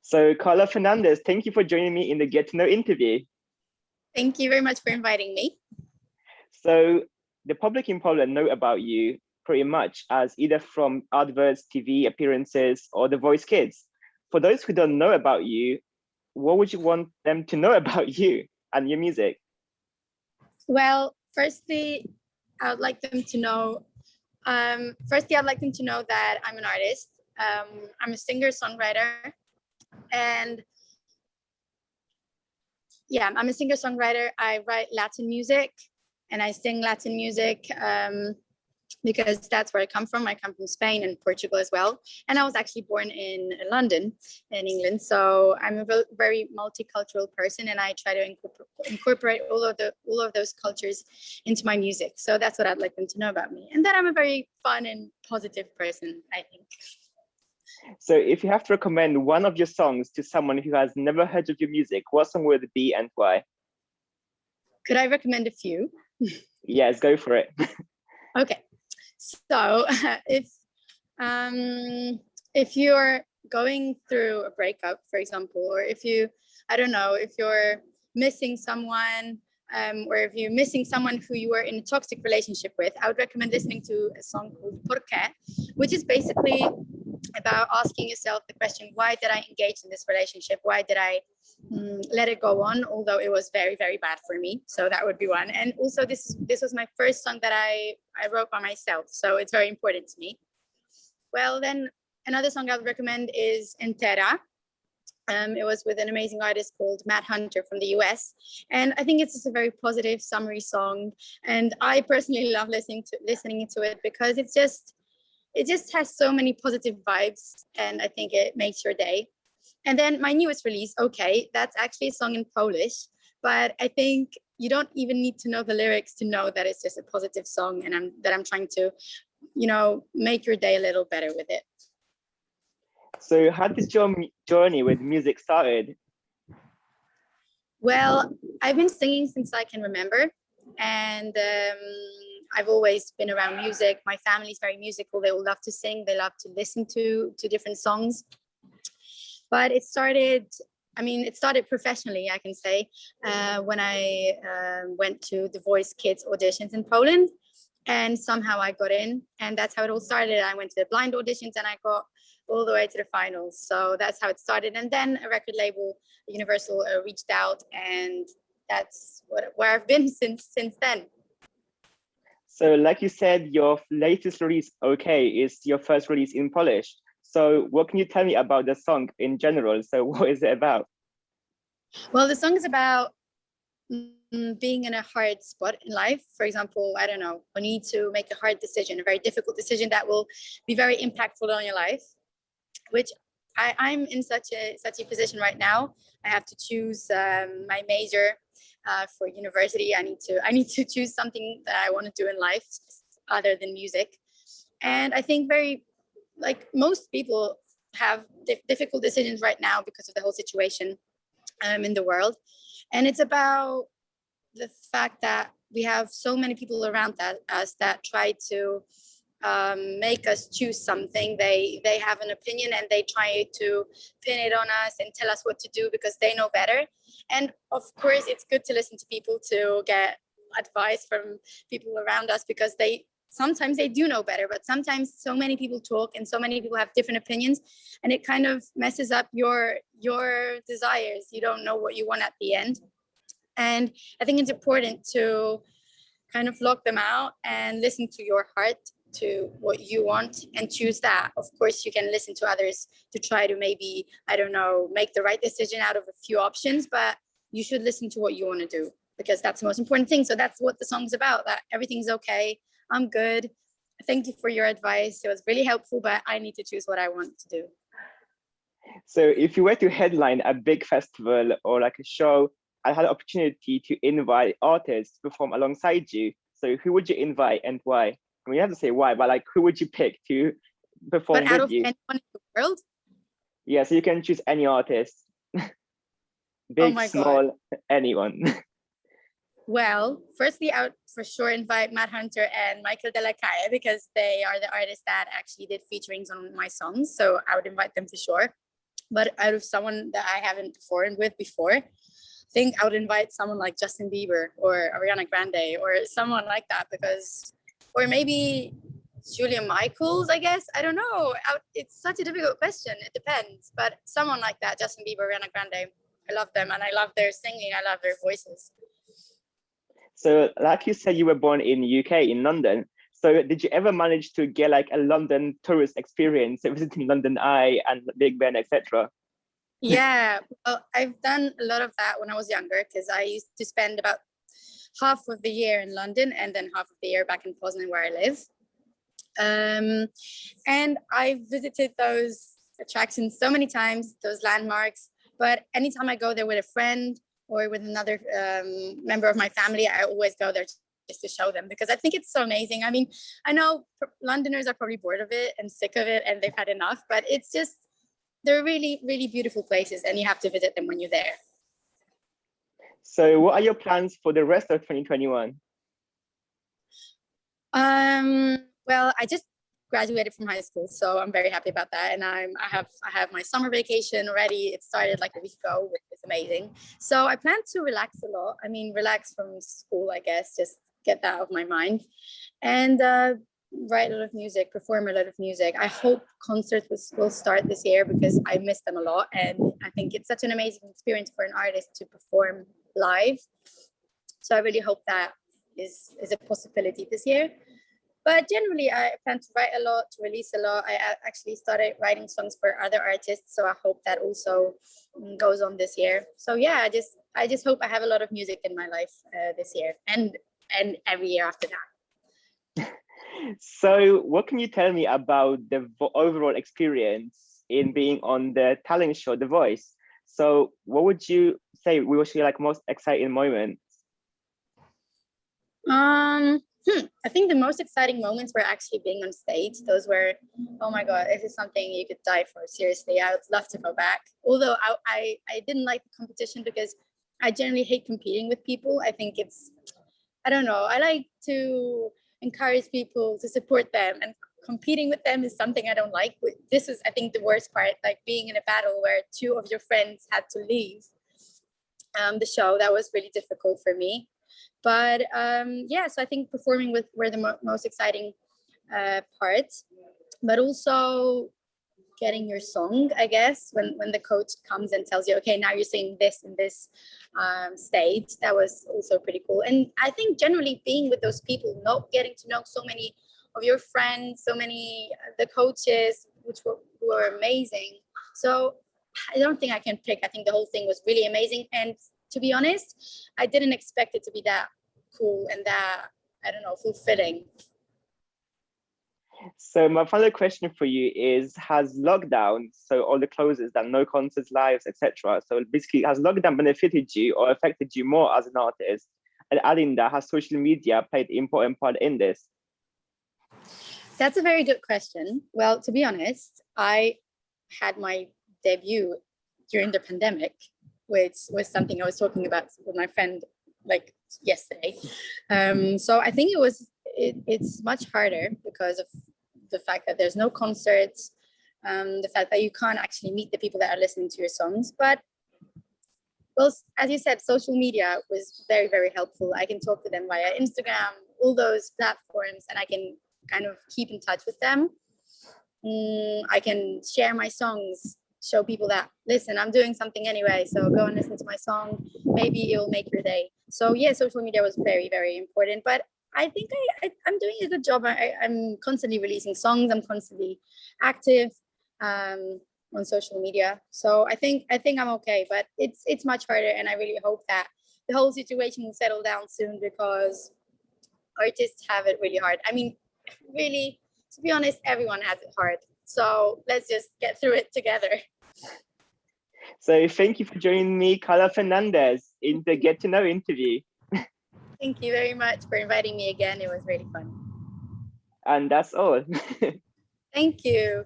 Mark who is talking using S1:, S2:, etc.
S1: So Carla Fernandes, thank you for joining me in the Get to Know interview.
S2: Thank you very much for inviting me.
S1: So the public in Poland know about you pretty much as either from adverts, TV appearances, or The Voice Kids. For those who don't know about you, what would you want them to know about you and your music?
S2: Well, firstly, I would like them to know. I'd like them to know that I'm an artist. I'm a singer-songwriter, and yeah, I'm a singer-songwriter. I write Latin music, and I sing Latin music because that's where I come from. I come from Spain and Portugal as well, and I was actually born in London, in England. So I'm a very multicultural person, and I try to incorporate all of those cultures into my music. So that's what I'd like them to know about me, and that I'm a very fun and positive person, I think.
S1: So if you have to recommend one of your songs to someone who has never heard of your music, what song would it be and why?
S2: Could I recommend a few?
S1: Yes, go for it.
S2: Okay. So if you're going through a breakup, for example, or if you're missing someone, or if you're missing someone who you were in a toxic relationship with, I would recommend listening to a song called Por qué, which is basically about asking yourself the question, why did I engage in this relationship? Why did I let it go on, although it was very, very bad for me? So that would be one. And also this was my first song that I wrote by myself, so it's very important to me. Well, then another song I would recommend is Entera. It was with an amazing artist called Matt Hunter from the US. And I think it's just a very positive, summery song. And I personally love listening to it because it just has so many positive vibes, and I think it makes your day. And then my newest release, Okay, that's actually a song in Polish, but I think you don't even need to know the lyrics to know that it's just a positive song, and I'm trying to, make your day a little better with it.
S1: So how did your journey with music started?
S2: Well, I've been singing since I can remember, and I've always been around music. My family's very musical. They all love to sing. They love to listen to different songs. But it started professionally, I can say, when I went to the Voice Kids auditions in Poland. And somehow I got in, and that's how it all started. I went to the blind auditions and I got all the way to the finals. So that's how it started. And then a record label, Universal, reached out, and that's where I've been since then.
S1: So like you said, your latest release, Okay, is your first release in Polish. So what can you tell me about the song in general? So what is it about?
S2: Well, the song is about being in a hard spot in life. For example, I don't know, when you need to make a hard decision, a very difficult decision that will be very impactful on your life, which I'm in such a position right now. I have to choose my major for university. I need to choose something that I want to do in life other than music. And I think most people have difficult decisions right now because of the whole situation in the world. And it's about the fact that we have so many people around us that try to make us choose something. They have an opinion and they try to pin it on us and tell us what to do because they know better. And of course, it's good to listen to people, to get advice from people around us, because sometimes they do know better, but sometimes so many people talk and so many people have different opinions, and it kind of messes up your desires. You don't know what you want at the end. And I think it's important to kind of lock them out and listen to your heart, to what you want, and choose that. Of course, you can listen to others to try to maybe, make the right decision out of a few options, but you should listen to what you want to do, because that's the most important thing. So that's what the song's about, that everything's okay. I'm good. Thank you for your advice. It was really helpful, but I need to choose what I want to do.
S1: So if you were to headline a big festival or like a show, I had the opportunity to invite artists to perform alongside you. So who would you invite and why? I mean, you have to say why, but who would you pick to perform
S2: but out
S1: with
S2: of
S1: you?
S2: anyone in the world?
S1: Yeah, so you can choose any artist. Big, small, anyone.
S2: Well, firstly, I would for sure invite Matt Hunter and Michael De La Calle, because they are the artists that actually did featurings on my songs. So I would invite them for sure. But out of someone that I haven't performed with before, I think I would invite someone like Justin Bieber or Ariana Grande or someone like that, because, or maybe Julia Michaels, I guess. I don't know. It's such a difficult question. It depends. But someone like that, Justin Bieber, Ariana Grande, I love them and I love their singing. I love their voices.
S1: So like you said, you were born in UK, in London. So did you ever manage to get like a London tourist experience, visiting London Eye and Big Ben, etc.?
S2: Yeah, well, I've done a lot of that when I was younger, because I used to spend about half of the year in London and then half of the year back in Poznan where I live. And I visited those attractions so many times, those landmarks. But anytime I go there with a friend or with another member of my family, I always go there just to show them, because I think it's so amazing. I mean, I know Londoners are probably bored of it and sick of it and they've had enough, but it's just, they're really, really beautiful places and you have to visit them when you're there.
S1: So what are your plans for the rest of 2021?
S2: Well, I just graduated from high school, so I'm very happy about that. And I have my summer vacation already. It started like a week ago, which is amazing. So I plan to relax a lot. I mean, relax from school, I guess, just get that out of my mind. And write a lot of music, perform a lot of music. I hope concerts will start this year, because I miss them a lot. And I think it's such an amazing experience for an artist to perform live. So I really hope that is a possibility this year. But generally, I plan to write a lot, to release a lot. I actually started writing songs for other artists, so I hope that also goes on this year. So yeah, I just hope I have a lot of music in my life this year, and every year after that.
S1: So what can you tell me about the overall experience in being on the talent show, The Voice? So what would you say was your like most exciting moment?
S2: I think the most exciting moments were actually being on stage. Those were, oh my God, this is something you could die for. Seriously, I would love to go back. Although I didn't like the competition, because I generally hate competing with people. I think it's, I don't know, I like to encourage people to support them, and competing with them is something I don't like. This is, I think, the worst part, like being in a battle where two of your friends had to leave the show. That was really difficult for me. But yeah, so I think performing were the most exciting parts, but also getting your song, I guess, when the coach comes and tells you, okay, now you're singing this in this stage. That was also pretty cool. And I think generally being with those people, getting to know so many of your friends, so many the coaches, who were amazing. So I don't think I can pick. I think the whole thing was really amazing. And to be honest, I didn't expect it to be that cool and that, I don't know, fulfilling.
S1: So my final question for you is, has lockdown, so all the closes, that no concerts, lives, etc. So basically, has lockdown benefited you or affected you more as an artist? And adding that, has social media played an important part in this?
S2: That's a very good question. Well, to be honest, I had my debut during the pandemic, which was something I was talking about with my friend like yesterday. So I think it's much harder because of the fact that there's no concerts, the fact that you can't actually meet the people that are listening to your songs. But well, as you said, social media was very, very helpful. I can talk to them via Instagram, all those platforms, and I can kind of keep in touch with them. I can share my songs, show people that, listen, I'm doing something anyway, so go and listen to my song. Maybe it will make your day. So yeah, social media was very, very important. But I think I'm doing a good job. I'm constantly releasing songs. I'm constantly active on social media. So I think I'm okay, but it's much harder. And I really hope that the whole situation will settle down soon, because artists have it really hard. I mean, really, to be honest, everyone has it hard. So let's just get through it together.
S1: So thank you for joining me, Carla Fernandes, in the Get to Know interview.
S2: Thank you very much for inviting me again. It was really fun.
S1: And that's all.
S2: Thank you.